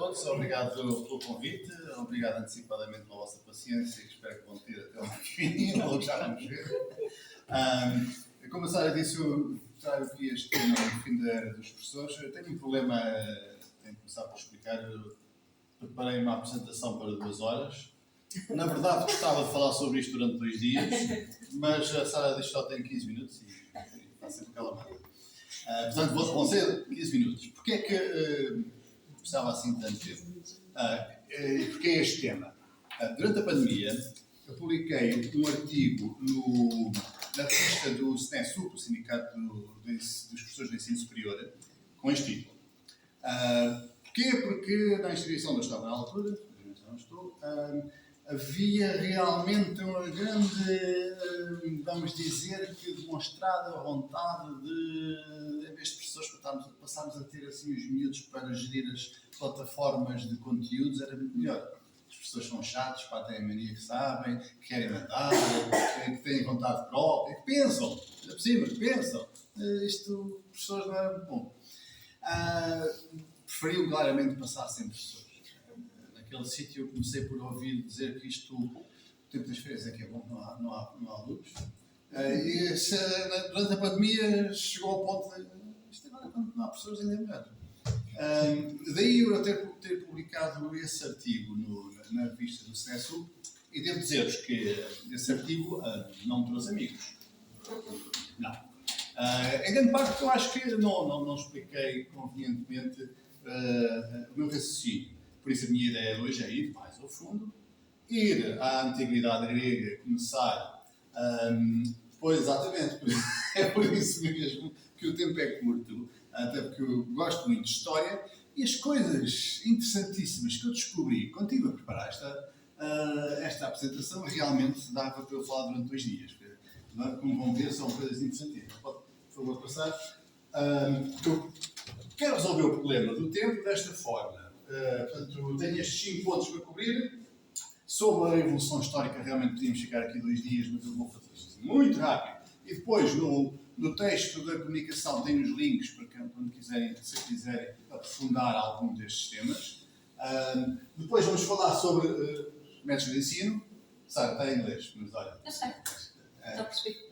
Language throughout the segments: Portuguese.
todos, obrigado pelo convite, obrigado antecipadamente pela vossa paciência, que espero que vão ter até o fim, ou já vamos ver. Como a Sara disse, eu trago aqui este tema no fim da era dos professores. Eu tenho um problema, tenho que começar por explicar. Eu preparei uma apresentação para 2 horas. Na verdade, gostava de falar sobre isto durante 2 dias, mas a Sara diz que só tem 15 minutos e está sempre aquela manda. Portanto, vão ser 15 minutos. Porquê é que precisava assim tanto tempo? Porquê é este tema? Durante a pandemia, eu publiquei um artigo na revista do SNESUP, o Sindicato dos Professores de Ensino Superior, com este título. Porquê? Porque na instituição onde eu estava na altura, não estou, havia realmente uma grande, vamos dizer, que demonstrada vontade de, em vez de professores, passarmos a ter assim os miúdos para gerir as plataformas de conteúdos, era muito melhor. As pessoas são chatas, têm a mania que sabem, que querem mandar, que têm vontade própria, que pensam, é possível, que pensam. Isto, professores, não era muito bom. Preferiam claramente passar sem professores. Naquele sítio eu comecei por ouvir dizer que isto, o tempo das férias é que é bom, não há alunos. Durante a pandemia chegou ao ponto de isto agora quando não há professores ainda é melhor. Daí eu ter publicado esse artigo na revista do SNESUP e devo dizer-vos que esse artigo não me trouxe amigos. Não. Em grande parte porque eu acho que não expliquei convenientemente o meu raciocínio. Por isso a minha ideia hoje é ir mais ao fundo, ir à antiguidade grega, começar, pois exatamente, é por isso mesmo que o tempo é curto, até porque eu gosto muito de história, e as coisas interessantíssimas que eu descobri quando estive a preparar esta apresentação realmente dava para eu falar durante 2 dias. Como vão ver, são coisas interessantíssimas. Pode, por favor, passar. Eu quero resolver o problema do tempo desta forma. Portanto, tenho estes 5 pontos para cobrir. Sobre a evolução histórica, realmente podíamos ficar aqui 2 dias, mas eu vou fazer isto muito rápido. E depois, no texto da comunicação, tenho os links para quando quiserem, se quiserem aprofundar algum destes temas. Depois vamos falar sobre métodos de ensino. Sara, está em inglês, mas olha. Eu sei. Estou a perceber.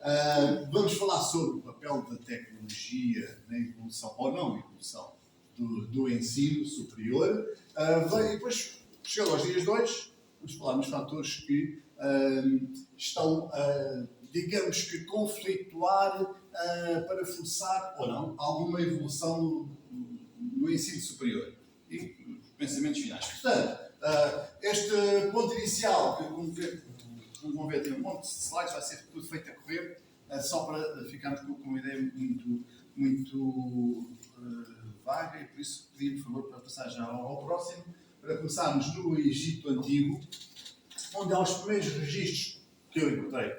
Vamos falar sobre o papel da tecnologia na evolução, ou não evolução, do ensino superior. E depois, chegando aos dias 2, vamos falar nos fatores que estão, digamos que, conflituar para forçar, ou não, alguma evolução no ensino superior. E pensamentos finais. Portanto, este ponto inicial, que como vão ver, tem um monte de slides, vai ser tudo feito a correr, só para ficarmos com uma ideia muito vaga, e por isso pedi, por favor, para passar já ao próximo, para começarmos no Egito Antigo, onde há os primeiros registros que eu encontrei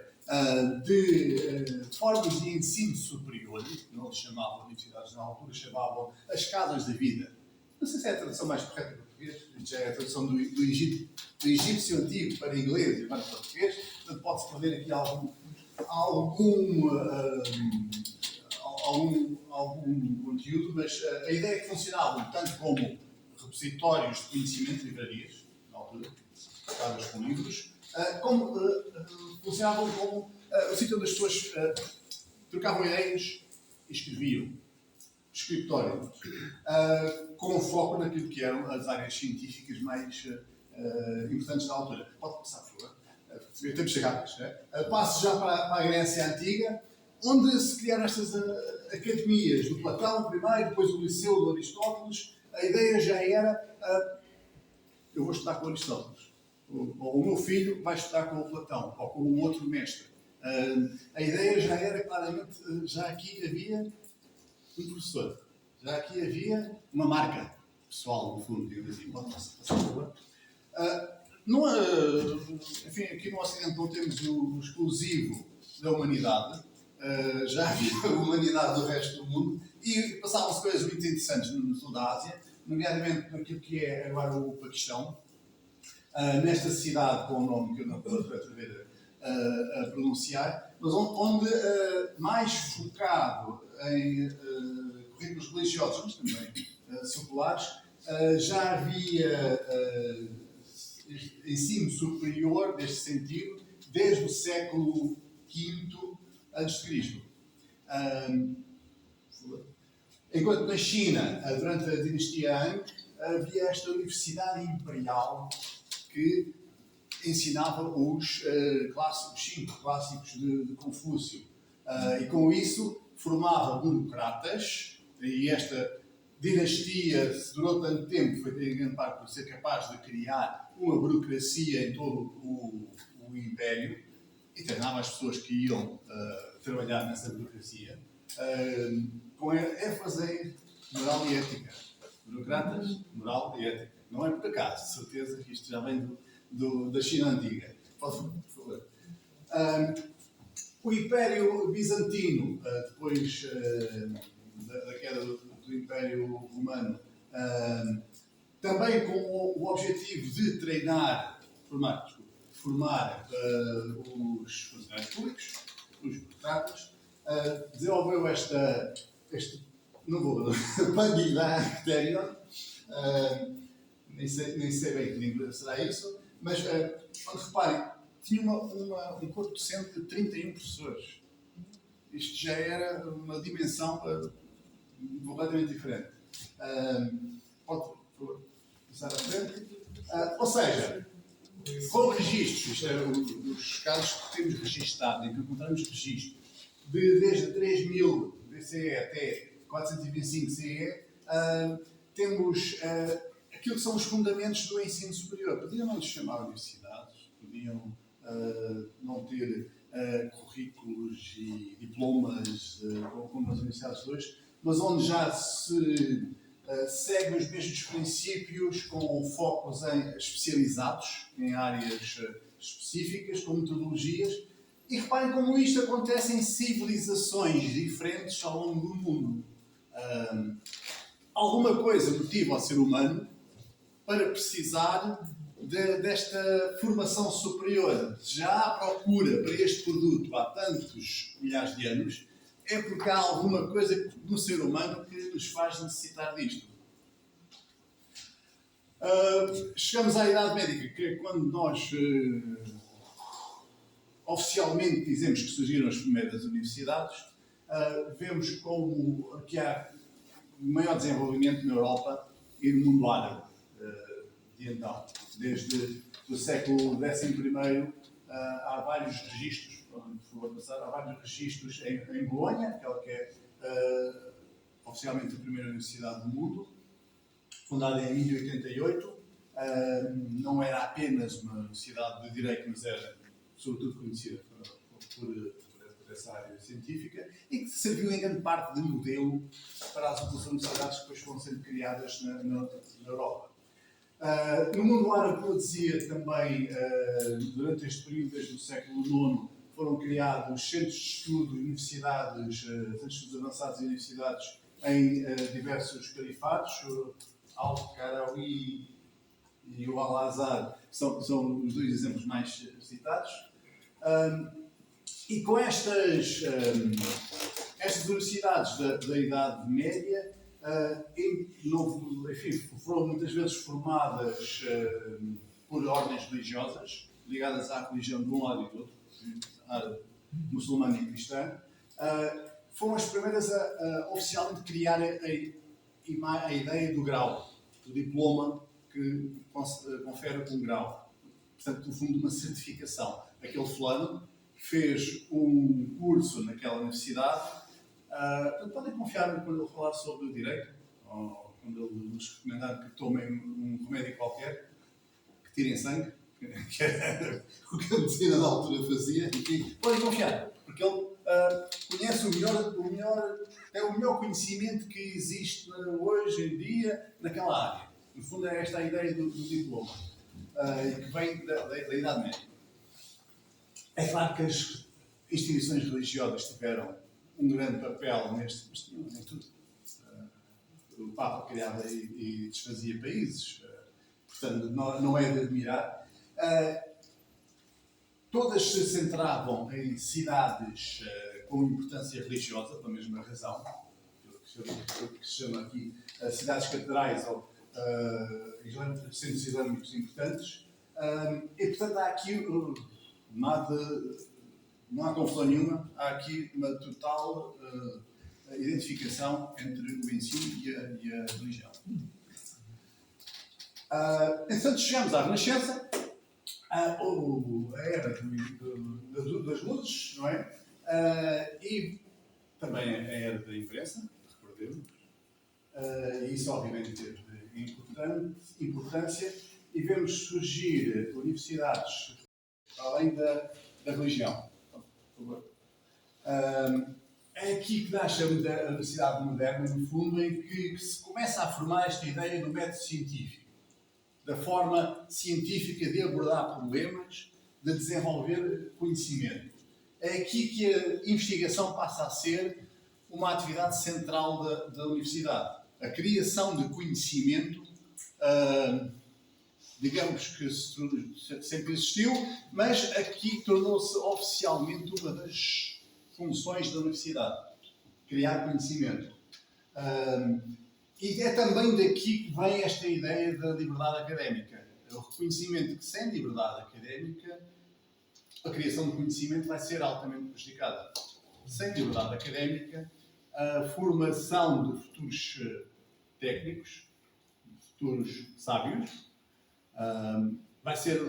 de formas de ensino superior, não eles chamavam, universidades na altura, chamavam as casas da vida. Não sei se é a tradução mais correta para português, já é a tradução do egípcio antigo para inglês e para português, portanto pode-se perder aqui algum conteúdo, mas a ideia é que funcionavam tanto como repositórios de conhecimento, livrarias, na altura, casas com livros, como funcionavam como o sítio onde as pessoas trocavam ideias e escreviam. Escritório, com foco naquilo que eram as áreas científicas mais importantes da altura. Pode passar, por favor. Temos de chegar rápidos. Passo já para a Grécia Antiga, onde se criaram estas academias do Platão primeiro, depois o Liceu de Aristóteles. A ideia já era, eu vou estudar com Aristóteles, ou o meu filho vai estudar com o Platão, ou com o outro mestre. A ideia já era, claramente, já aqui havia um professor. Já aqui havia uma marca pessoal, no fundo, digamos assim. Pode passar, por favor. Enfim, aqui no Ocidente não temos o exclusivo da humanidade. Já havia a humanidade do resto do mundo e passavam-se coisas muito interessantes no sul da Ásia, nomeadamente naquilo que é agora o Paquistão, nesta cidade com o nome que eu não estou a pronunciar, mas onde mais focado em currículos religiosos, mas também seculares, já havia ensino superior neste sentido desde o século V a.C. Enquanto na China, durante a dinastia Han, havia esta universidade imperial que ensinava os 5 clássicos de Confúcio. E com isso formava burocratas, e esta dinastia, se durou tanto tempo, foi em grande parte por ser capaz de criar uma burocracia em todo o Império e treinava as pessoas que iam trabalhar nessa burocracia com ênfase em moral e ética. Burocratas, moral e ética. Não é por acaso, de certeza que isto já vem da China Antiga. Por favor. O Império Bizantino, depois da queda do Império Romano, também com o objetivo de formar os funcionários públicos, os burocratas, desenvolveu este novo Pandila Criterion, nem sei bem que língua será isso, mas onde reparem, tinha um corpo docente de 31 professores. Isto já era uma dimensão completamente diferente. Pode, por favor, passar à frente. Ou seja, com registros, isto é os casos que temos registado, em que encontramos registros, desde 3000 BCE até 425 CE, temos aquilo que são os fundamentos do ensino superior. Podiam não lhes chamar universidades, podiam não ter currículos e diplomas como as universidades de hoje, mas onde já se segue os mesmos princípios com focos especializados em áreas específicas, com metodologias. E reparem como isto acontece em civilizações diferentes ao longo do mundo. Alguma coisa motiva o ser humano para precisar desta formação superior. Já há procura para este produto há tantos milhares de anos, é porque há alguma coisa no ser humano que nos faz necessitar disto. Chegamos à Idade Média, que é quando nós oficialmente dizemos que surgiram as primeiras universidades. Vemos como aqui há maior desenvolvimento na Europa e no mundo árabe de então. Desde o século XI há vários registros, há vários registros em Bolonha, aquela que é oficialmente a primeira universidade do mundo, fundada em 1088. Não era apenas uma universidade de direito, mas era sobretudo conhecida por essa área científica e que serviu em grande parte de modelo para as outras universidades que depois foram sendo criadas na Europa. No mundo árabe, como eu dizia, também, durante este período, desde o século IX, foram criados centros de estudo, universidades, centros de estudos avançados e universidades em diversos califados. Al-Qarawi e o Al-Azhar são os dois exemplos mais citados. E com estas universidades da Idade Média, foram muitas vezes formadas por ordens religiosas, ligadas à religião de um lado e do outro, árabe, muçulmano e cristã. Foram as primeiras a oficialmente criar a ideia do grau, do diploma que confere um grau. Portanto, no fundo, uma certificação. Aquele fulano fez um curso naquela universidade. Podem confiar quando ele falar sobre o direito, ou quando ele nos recomendar que tomem um remédio qualquer, que tirem sangue, que era o que a medicina da altura fazia. Enfim, podem confiar, porque ele conhece tem o melhor conhecimento que existe hoje em dia naquela área. No fundo, é esta a ideia do diploma, que vem da Idade Média. É claro que as instituições religiosas tiveram um grande papel neste, mas tinham em tudo. O Papa criava e desfazia países, portanto, não é de admirar. Todas se centravam em cidades com importância religiosa, pela mesma razão, que se chama aqui cidades catedrais centros islâmicos importantes. E, portanto, há aqui não há confusão nenhuma, há aqui uma total identificação entre o ensino e a religião. Entretanto, chegamos à Renascença, a era das luzes, não é? E também a era da imprensa, recordemos. Isso, obviamente, teve importância. E vemos surgir universidades além da religião. Por favor. É aqui que nasce a universidade moderna, no fundo, em que se começa a formar esta ideia do método científico, da forma científica de abordar problemas, de desenvolver conhecimento. É aqui que a investigação passa a ser uma atividade central da universidade. A criação de conhecimento, digamos que sempre existiu, mas aqui tornou-se oficialmente uma das funções da universidade. Criar conhecimento. E é também daqui que vem esta ideia da liberdade académica. O reconhecimento que sem liberdade académica a criação de conhecimento vai ser altamente prejudicada. Sem liberdade académica, a formação de futuros técnicos, futuros sábios, vai ser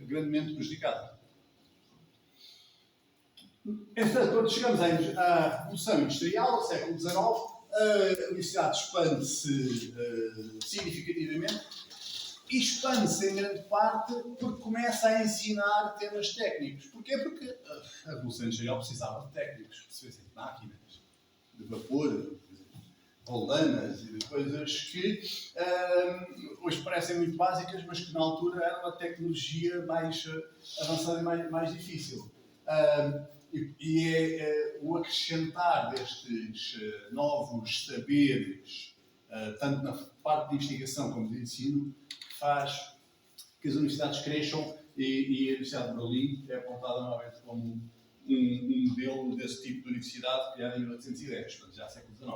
grandemente prejudicada. Entretanto, quando chegamos à Revolução Industrial, ao século XIX, a universidade expande-se significativamente e expande-se em grande parte porque começa a ensinar temas técnicos. Porquê? Porque a Revolução Industrial precisava de técnicos, percebessem, de máquinas, de vapor, roldanas e de coisas que hoje parecem muito básicas, mas que na altura era uma tecnologia mais avançada e mais difícil. E é o acrescentar destes novos saberes, tanto na parte de investigação como de ensino, que faz que as universidades cresçam e a Universidade de Berlim é apontada novamente como um modelo desse tipo de universidade criada em 1810, portanto já século XIX.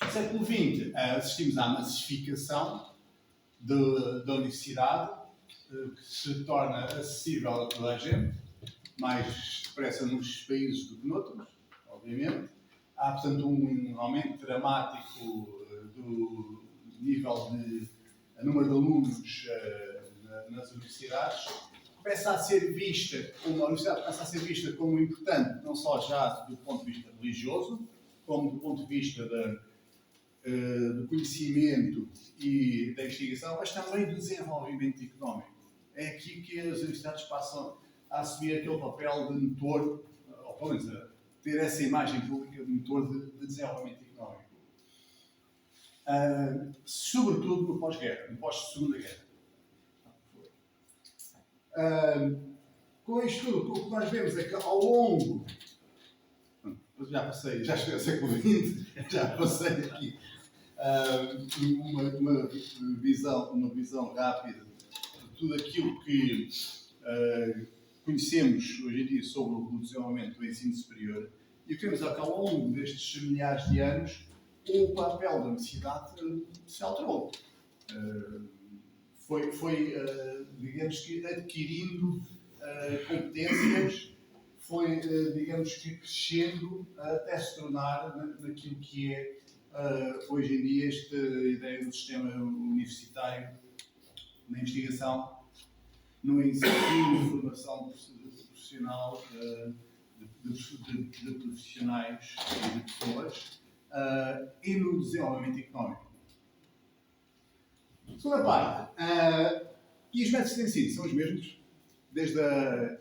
No século XX assistimos à massificação da universidade, que se torna acessível a toda a gente, mais depressa nos países do que noutros, obviamente. Há, portanto, um aumento dramático do nível de número de alunos nas universidades. A universidade começa a ser vista como importante, não só já do ponto de vista religioso, como do ponto de vista do conhecimento e da investigação, mas também do desenvolvimento económico. É aqui que as universidades passam a assumir aquele papel de motor, ou pelo menos a ter essa imagem pública de motor de desenvolvimento económico. Sobretudo no pós-guerra, no pós-segunda guerra. Com isto tudo, o que nós vemos é que ao longo... Já cheguei ao século XX, já passei aqui uma visão rápida de tudo aquilo que conhecemos hoje em dia sobre o desenvolvimento do ensino superior, e o que vemos é que ao longo destes milhares de anos o papel da universidade se alterou. Foi digamos que, adquirindo competências, foi, digamos que, crescendo até se tornar naquilo que é hoje em dia esta ideia do sistema universitário na investigação, no ensino, na formação profissional de profissionais e de pessoas e no desenvolvimento económico. Segunda parte. E os métodos de ensino são os mesmos, desde a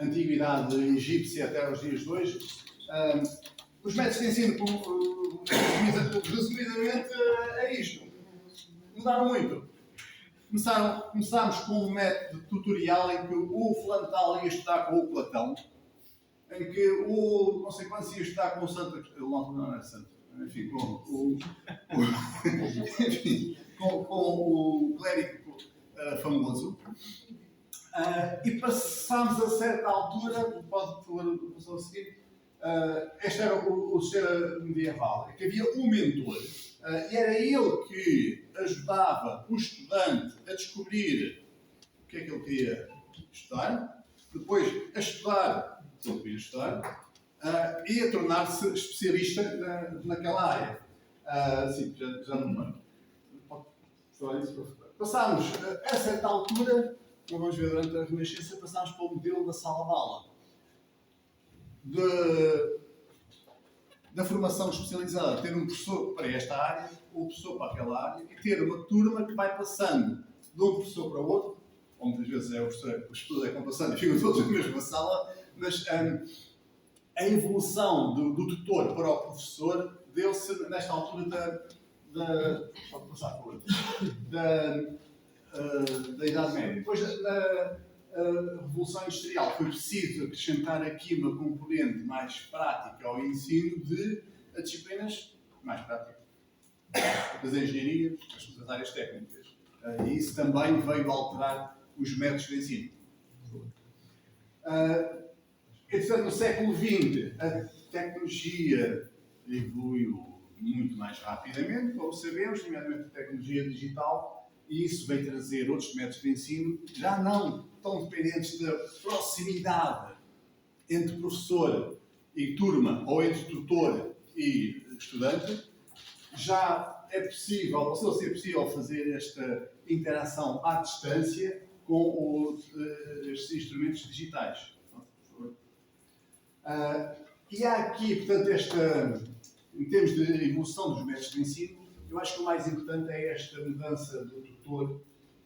antiguidade egípcia até aos dias de hoje. Os métodos de ensino, resumidamente, é isto. Mudaram muito. Começámos com um método tutorial em que o fulano tal ia estudar com o Platão, em que o não sei quantos ia estudar com o Santo. Ele não era Santo. Enfim, com o clérigo famoso. E passámos a certa altura, pode pôr a pessoa seguinte, este era o sistema medieval, que havia um mentor, E era ele que ajudava o estudante a descobrir o que é que ele queria estudar, depois a estudar o que ele queria estudar e a tornar-se especialista naquela área. Sim, já não me lembro. Passámos, a certa altura, como vamos ver durante a Renascença, passámos para o modelo da sala de aula. Da formação especializada, ter um professor para esta área, ou um professor para aquela área, e ter uma turma que vai passando de um professor para o outro, ou muitas vezes os estudos vão passando e ficam todos na mesma sala, mas a evolução do tutor para o professor deu-se nesta altura da Idade Média. Depois da Revolução Industrial foi preciso acrescentar aqui uma componente mais prática ao ensino de disciplinas mais práticas, das engenharias, das áreas técnicas. E isso também veio alterar os métodos de ensino. Entretanto, no século XX, a tecnologia evoluiu muito mais rapidamente, como sabemos, nomeadamente a tecnologia digital, e isso veio trazer outros métodos de ensino, já não tão dependentes da proximidade entre professor e turma, ou entre tutor e estudante. Já é possível, passou a ser possível fazer esta interação à distância com estes instrumentos digitais. E há aqui, portanto, em termos de evolução dos métodos de ensino, eu acho que o mais importante é esta mudança do tutor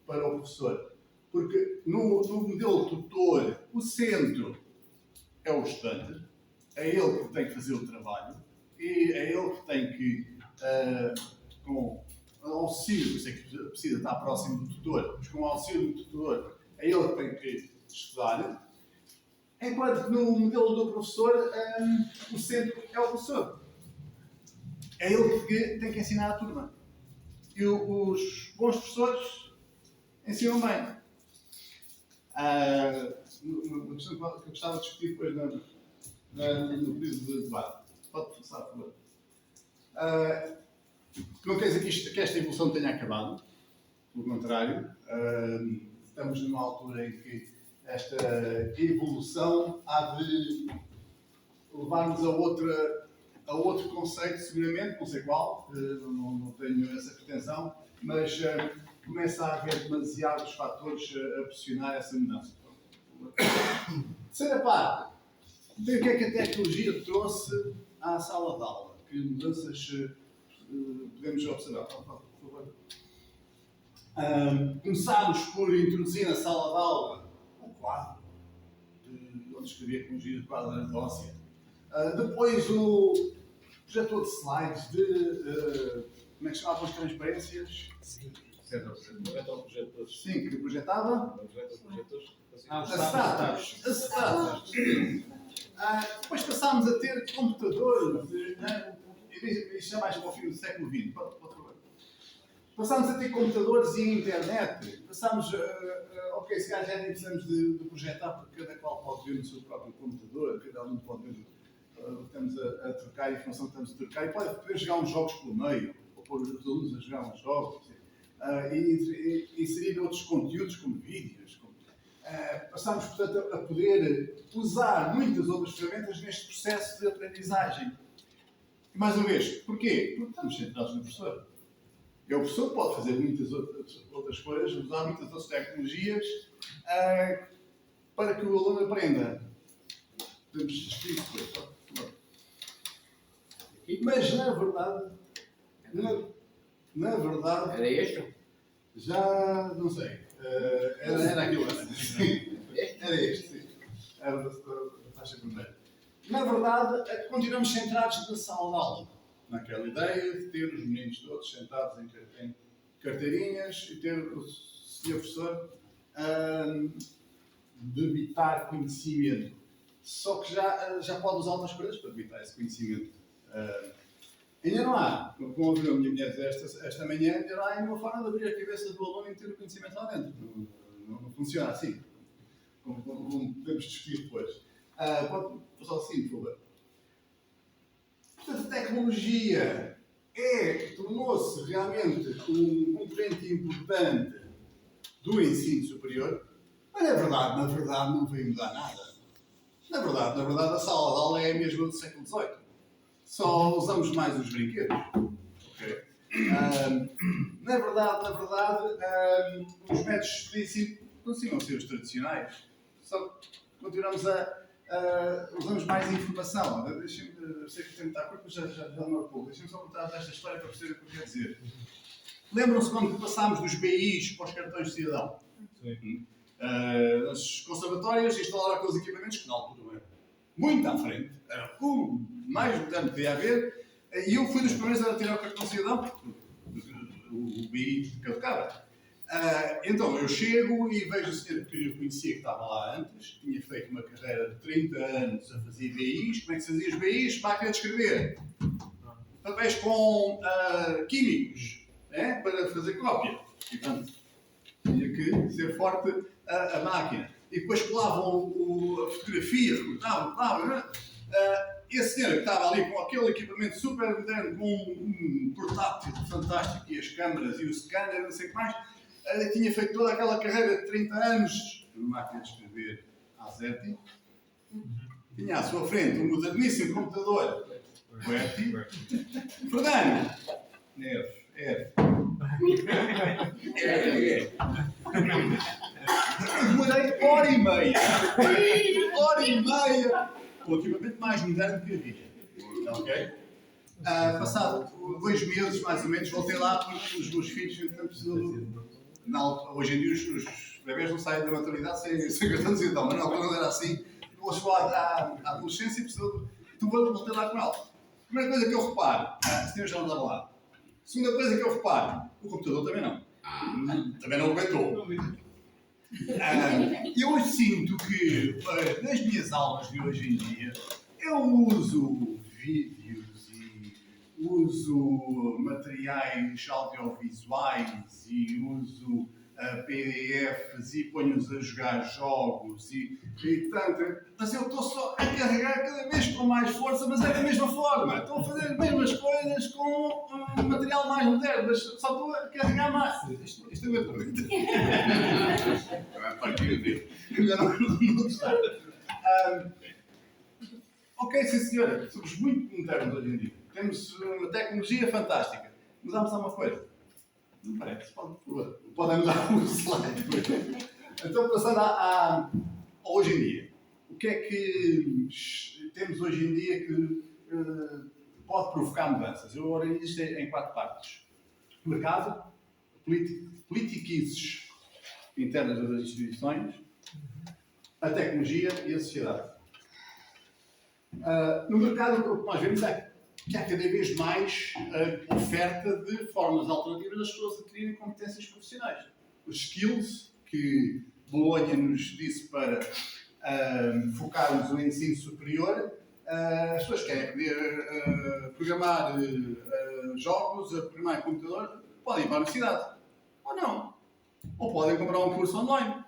para o professor. Porque no modelo tutor, o centro é o estudante, é ele que tem que fazer o trabalho, e é ele que tem que, com auxílio, por isso é que precisa estar próximo do tutor, mas com o auxílio do tutor, é ele que tem que estudar. Enquanto que no modelo do professor, o centro é o professor. É ele que tem que ensinar a turma. E os bons professores ensinam bem. Uma questão que eu gostava de discutir depois no pedido de debate. Pode começar, por favor. Não quer dizer que esta evolução tenha acabado. Pelo contrário, estamos numa altura em que esta evolução há de levar-nos a outro conceito, seguramente, não sei qual, não tenho essa pretensão, mas começa a haver demasiados fatores a pressionar essa mudança. Terceira parte, o que é que a tecnologia trouxe à sala de aula? Que mudanças podemos observar? Por favor. Começámos por introduzir na sala de aula o quadro, onde escrevia tecnologia de quadro óssea. Depois o projetor de slides como é que chamavam as transparências? Sim, que projetava? Acetatos. Depois passámos a ter computadores, isto é mais para o fim do século XX. Passámos a ter computadores e a internet. Passámos ok, se calhar já nem precisamos de projetar, porque cada qual pode ver no seu próprio computador, cada um pode ver. Estamos a trocar a informação que estamos a trocar e podemos jogar uns jogos pelo meio, ou pôr os alunos a jogar uns jogos, e inserir outros conteúdos como vídeos. Passámos, portanto, a poder usar muitas outras ferramentas neste processo de aprendizagem. E mais uma vez, porquê? Porque estamos centrados no professor. E o professor pode fazer muitas outras coisas, usar muitas outras tecnologias para que o aluno aprenda. Podemos discutir depois. Mas, na verdade... Era este? Já não sei. Era aquilo antes. Era este, sim. Era da faixa vermelha. Na verdade, continuamos centrados na sala de aula. Naquela ideia de ter os meninos todos sentados em carteirinhas e ter o senhor professor debitar conhecimento. Só que já pode usar outras coisas para debitar esse conhecimento. Ainda não há, como ouviu a minha mulher esta manhã, ainda não há nenhuma forma de abrir a cabeça do aluno e ter o conhecimento lá dentro. Não funciona assim. Como podemos discutir depois. Pode passar o seguinte, por favor. Portanto, a tecnologia tornou-se realmente um componente importante do ensino superior, mas na verdade não veio mudar nada. Na verdade, a sala de aula é a mesma do século XVIII. Só usamos mais os brinquedos. Okay? Na verdade, os métodos de ensino continuam a ser os tradicionais. Só continuamos usamos mais informação. Deixem-me, sei que tenho que estar curto, mas já não é pouco. Deixem-me só contar esta história para perceber o que eu quero dizer. Lembram-se quando passámos dos BIs para os cartões de cidadão? Sim. As conservatórias instalaram aqueles equipamentos que na altura eram muito à frente, era o mais moderno que podia haver, e eu fui dos primeiros a tirar o cartão de cidadão, porque o BI caducava. Então eu chego e vejo o senhor que eu conhecia que estava lá antes, tinha feito uma carreira de 30 anos a fazer BIs. Como é que se fazia os BIs? Máquina de escrever. Papéis com químicos, para fazer cópia. E, portanto, tinha que ser forte a máquina. E depois colavam a fotografia, recortavam. Esse senhor que estava ali com aquele equipamento super moderno, com um portátil fantástico e as câmaras e o scanner, não sei o que mais, tinha feito toda aquela carreira de 30 anos numa máquina de escrever AZERTY. Tinha à sua frente um moderníssimo computador QWERTY. Fernando! Demorei hora e meia com o equipamento mais moderno que havia. Ok? Passado 2 meses, mais ou menos, voltei lá porque os meus filhos, hoje em dia os bebés não saem da maturidade sem cartão de cidadão, mas na altura não era assim. Vou chegar à adolescência e voltei lá com ela. Primeira coisa que eu reparo, a senhora já não estava lá. Segunda coisa que eu reparo, o computador também não. Também não aguentou. Eu sinto que, nas minhas aulas de hoje em dia, eu uso vídeos e uso materiais audiovisuais e uso PDFs e ponho-os a jogar jogos e tanto. Mas eu estou só a carregar cada vez com mais força, mas é da mesma forma. Estou a fazer as mesmas coisas com material mais moderno, mas só estou a carregar mais. Isto é uma pergunta. Melhor não gostar. Ok, sim senhora, somos muito modernos hoje em dia. Temos uma tecnologia fantástica. Mudamos alguma coisa? Não parece, podem mudar o slide. Então, passando a hoje em dia. O que é que temos hoje em dia que pode provocar mudanças? Eu organizo isto em 4 partes. Mercado, politiquices internas das instituições, a tecnologia e a sociedade. No mercado, o que nós vemos é que há cada vez mais oferta de formas alternativas das pessoas adquirirem competências profissionais. Os skills que Bolonha nos disse para focarmos no ensino superior, as pessoas querem aprender a programar jogos, a programar computador, podem ir para a universidade. Ou não. Ou podem comprar um curso online,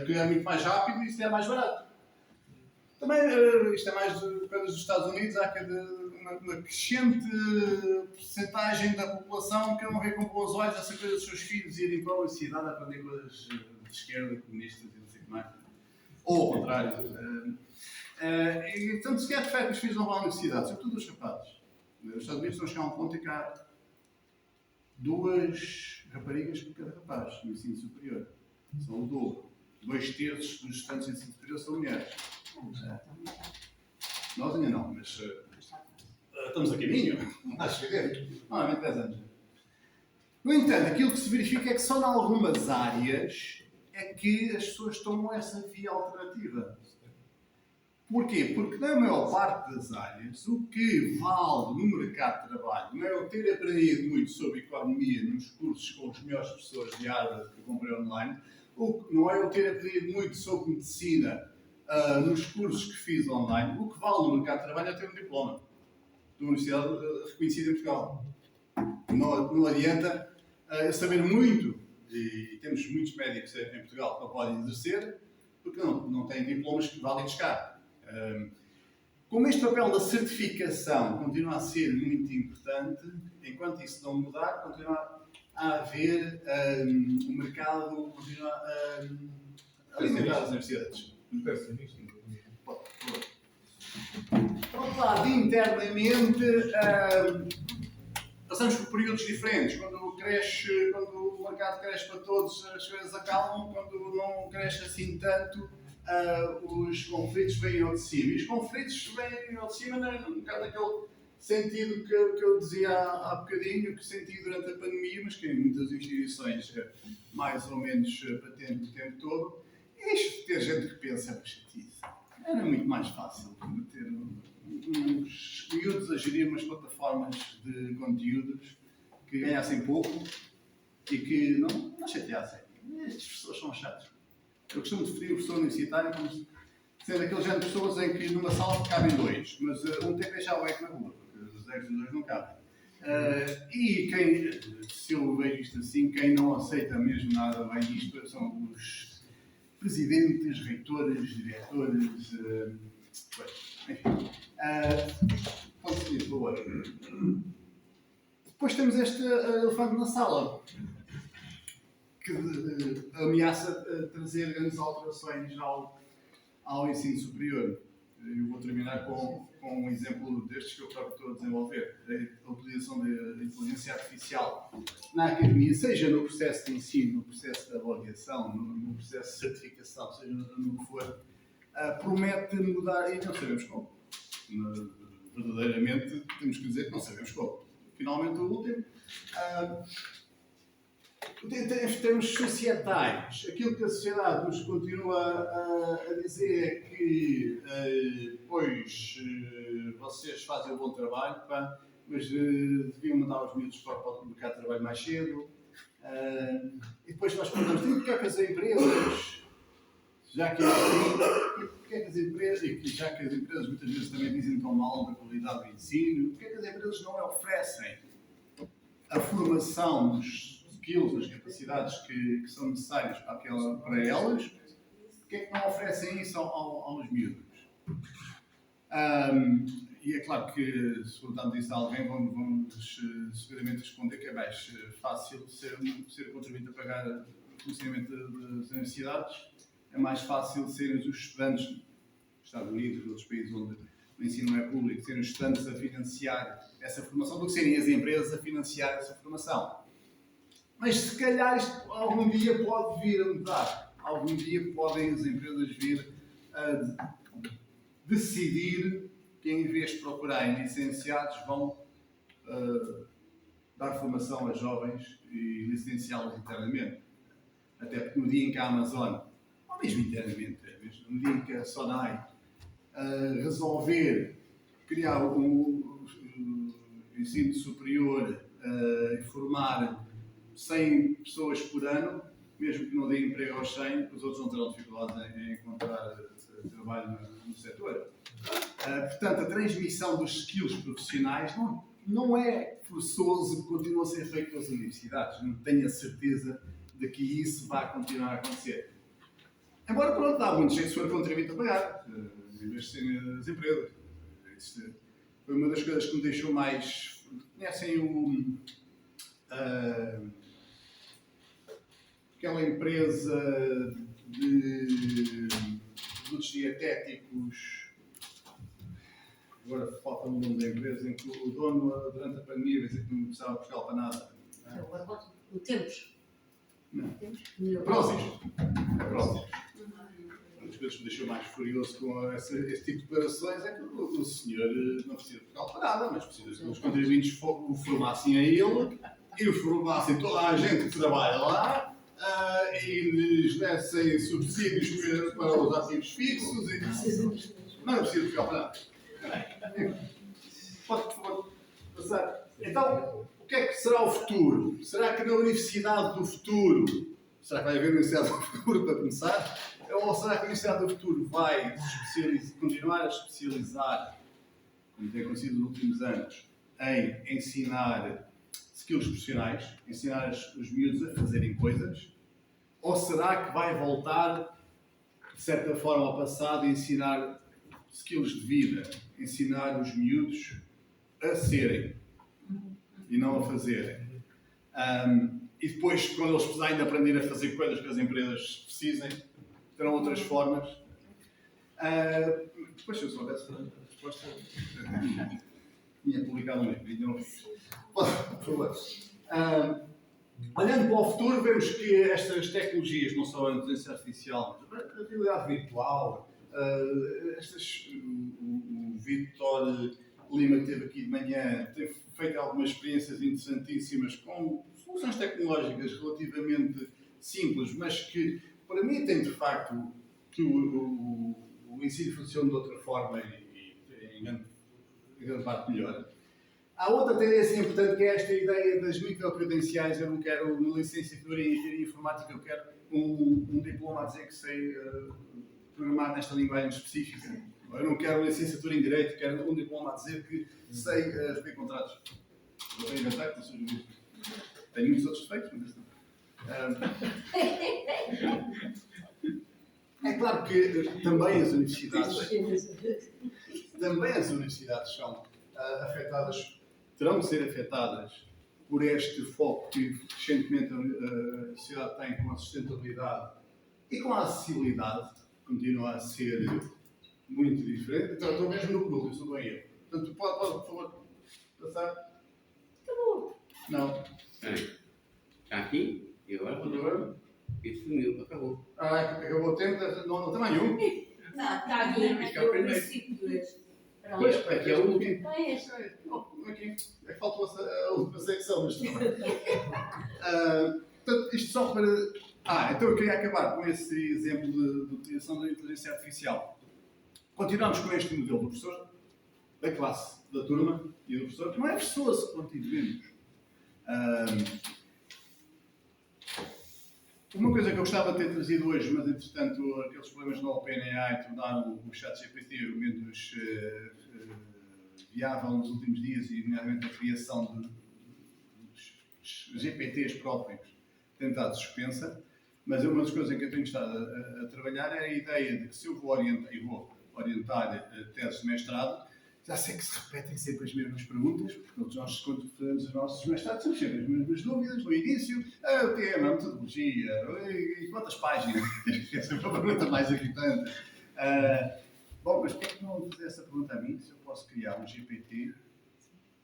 que é muito mais rápido e isso é mais barato. Também, isto é mais coisas dos Estados Unidos, há uma crescente porcentagem da população que não vê com bons olhos essa coisa dos seus filhos irem para a universidade a aprender coisas de esquerda, comunistas e não sei o que mais. Ou ao contrário. E, portanto, se quer de facto os filhos não vão à universidade, sobretudo os rapazes. Os Estados Unidos estão a chegar a um ponto em que há 2 raparigas por cada rapaz no ensino superior. São o dobro. 2/3 dos estudantes de ensino superior são mulheres. Nós ainda não, mas estamos a caminho. Acho que é. Normalmente 10 anos. No entanto, aquilo que se verifica é que só em algumas áreas é que as pessoas tomam essa via alternativa. Porquê? Porque na maior parte das áreas, o que vale no mercado de trabalho não é eu ter aprendido muito sobre economia nos cursos com os melhores professores de Harvard que eu comprei online, não é eu ter aprendido muito sobre medicina nos cursos que fiz online. O que vale no mercado de trabalho é ter um diploma de uma universidade reconhecida em Portugal. Não adianta eu saber muito, e temos muitos médicos em Portugal que não podem exercer, porque não têm diplomas válidos cá. Como este papel da certificação continua a ser muito importante, enquanto isso não mudar, continua a haver o mercado continua a alimentar as universidades. Por outro lado, internamente, passamos por períodos diferentes. Quando o mercado cresce para todos, as coisas acalmam. Quando não cresce assim tanto, os conflitos vêm ao de cima. E os conflitos vêm ao de cima um bocado naquele sentido que eu dizia há bocadinho, que senti durante a pandemia, mas que em muitas instituições mais ou menos patente o tempo todo. É isto de ter gente que pensa para chatice. Era muito mais fácil ter uns miúdos a gerir umas plataformas de conteúdos que ganhassem pouco e que não chateassem. Estas pessoas são chatas. Eu costumo definir o professor universitário como sendo aquele género de pessoas em que numa sala cabem dois, mas um tem que deixar o eco na rua, porque os egos dos dois não cabem. E se eu vejo isto assim, quem não aceita mesmo nada bem isto são os presidentes, reitores, diretores, enfim. Pode seguir, por favor. Depois temos este elefante na sala, que ameaça trazer grandes alterações ao ensino superior. Eu vou terminar com um exemplo destes que eu próprio estou a desenvolver, a utilização da inteligência artificial na academia, seja no processo de ensino, no processo de avaliação, no processo de certificação, seja no que for, promete mudar, e não sabemos como. Verdadeiramente, temos que dizer que não sabemos como. Finalmente, o último. Em termos societais, aquilo que a sociedade nos continua a dizer é que, pois, vocês fazem um bom trabalho, mas deviam mandar os miúdos para o mercado de trabalho mais cedo. E depois nós perguntamos, porque é que as empresas, já que é assim, porque é que as empresas, e já que as empresas muitas vezes também dizem tão mal da qualidade do ensino, porque é que as empresas não oferecem a formação dos skills, das capacidades que são necessárias para elas, porque é que não oferecem isso aos miúdos? E é claro que, se perguntarmos isso a alguém, vamos seguramente responder que é mais fácil ser contribuinte a pagar o financiamento das universidades, é mais fácil serem os estudantes, nos Estados Unidos e outros países onde o ensino não é público, serem os estudantes a financiar essa formação do que serem as empresas a financiar essa formação. Mas se calhar isto algum dia pode vir a mudar. Algum dia podem as empresas vir a decidir que em vez de procurarem licenciados vão dar formação a jovens e licenciá-los internamente. Até porque no dia em que a Amazon, ou mesmo internamente, no dia em que a Sonai resolver criar um ensino superior e formar 100 pessoas por ano, mesmo que não dê emprego aos 100, os outros não terão dificuldades em encontrar trabalho no setor. Portanto, a transmissão dos skills profissionais não é forçoso que continue a ser feito pelas universidades. Não tenho a certeza de que isso vai continuar a acontecer. Embora, pronto, há muitos que foram contribuinte a pagar, em vez de serem as empresas. Isso foi uma das coisas que me deixou mais... Conhecem aquela empresa de produtos dietéticos, agora falta o nome da empresa, em que o dono, durante a pandemia, dizia que não precisava de Portugal para nada. O Tempos? Não. Prozis. Uma das coisas que me deixou mais furioso com esse tipo de declarações é que o senhor não precisa de Portugal para nada, mas precisa que os contribuintes o formassem a ele e o formassem toda a gente que trabalha lá. E lhes dessem subsídios para os ativos fixos e não precisa ficar para nada. Pode, por favor, passar. Então, o que é que será o futuro? Será que na Universidade do Futuro, será que vai haver Universidade do Futuro para começar? Ou será que a Universidade do Futuro vai continuar a especializar, como tem acontecido nos últimos anos, em ensinar skills profissionais, ensinar os miúdos a fazerem coisas? Ou será que vai voltar, de certa forma, ao passado e ensinar skills de vida, ensinar os miúdos a serem e não a fazerem. E depois, quando eles precisarem de aprender a fazer coisas que as empresas precisem, terão outras formas. Depois, se eu soubesse a resposta, tinha publicado um livro, ainda não fiz. Por favor. Olhando para o futuro, vemos que estas tecnologias, não só a inteligência artificial, mas a realidade virtual, o Vítor Lima, que esteve aqui de manhã, tem feito algumas experiências interessantíssimas com soluções tecnológicas relativamente simples, mas que permitem, de facto, que o ensino funcione de outra forma e em grande parte melhor. Há outra tendência importante que é esta ideia das microcredenciais. Eu não quero uma licenciatura em engenharia informática, eu quero um diploma a dizer que sei programar nesta linguagem específica. Eu não quero licenciatura em direito, quero um diploma a dizer que sei fazer contratos. Eu tenho inventar, não sou jurista. Tenho muitos outros defeitos, mas é claro que também as universidades são afetadas, terão de ser afetadas por este foco que crescentemente a sociedade tem com a sustentabilidade e com a acessibilidade, continua a ser muito diferente. Então, estou mesmo no penúltimo, se não estou em erro. Portanto, pode, por favor, passar? Acabou. Não. Está aqui? E agora? Isso sumiu, acabou. Acabou o tempo, não tem mais nenhum. Está aqui, mas é o princípio deste. Pois, aqui é o último. É este. Aqui. É que faltou a última secção, mas também. Portanto, isto só para. Então eu queria acabar com esse exemplo de utilização da inteligência artificial. Continuamos com este modelo do professor, da classe, da turma e do professor, que não é pessoa-se continuemos. Uma coisa que eu gostava de ter trazido hoje, mas entretanto aqueles problemas da OpenAI tornaram o ChatGPT menos viável nos últimos dias, e nomeadamente a criação dos GPTs próprios tem estado suspensa. Mas uma das coisas em que eu tenho estado a trabalhar é a ideia de que se eu vou orientar teses de mestrado, já sei que se repetem sempre as mesmas perguntas, porque todos nós, quando fazemos os nossos mestrados, temos sempre as mesmas dúvidas no início. O tema, a metodologia, e quantas páginas? É sempre a pergunta mais irritante. Bom, mas porquê é que não vou fazer essa pergunta a mim, se eu posso criar um GPT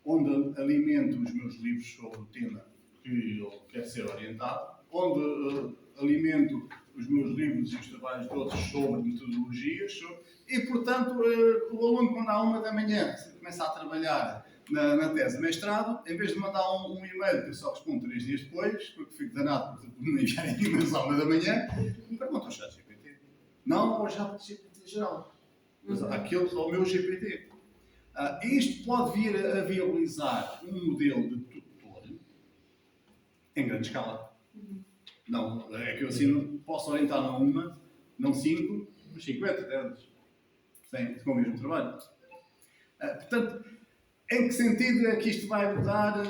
onde alimento os meus livros sobre o tema que eu quero ser orientado, onde alimento os meus livros e os trabalhos de outros sobre metodologias, e, portanto, o aluno, quando à 1h se começa a trabalhar na tese de mestrado, em vez de mandar um e-mail que eu só respondo 3 dias depois, porque fico danado por não enviarem e-mails à 1h, pergunta ao ChatGPT. Não ao ChatGPT geral, mas aquele ao meu GPT. Isto pode vir a viabilizar um modelo de tutor em grande escala. Não, é que eu assim posso orientar não uma, não 5, mas 50 delas. Com o mesmo trabalho. Portanto, em que sentido é que isto vai mudar?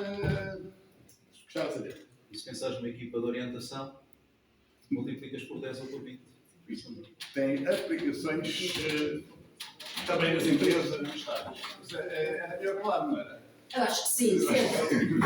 Gostava de saber. E se pensares numa equipa de orientação, multiplicas por 10 ou por 20. Tem aplicações também nas empresas, nos estádios. Era pior que lá, não era? Eu acho que sim, sempre.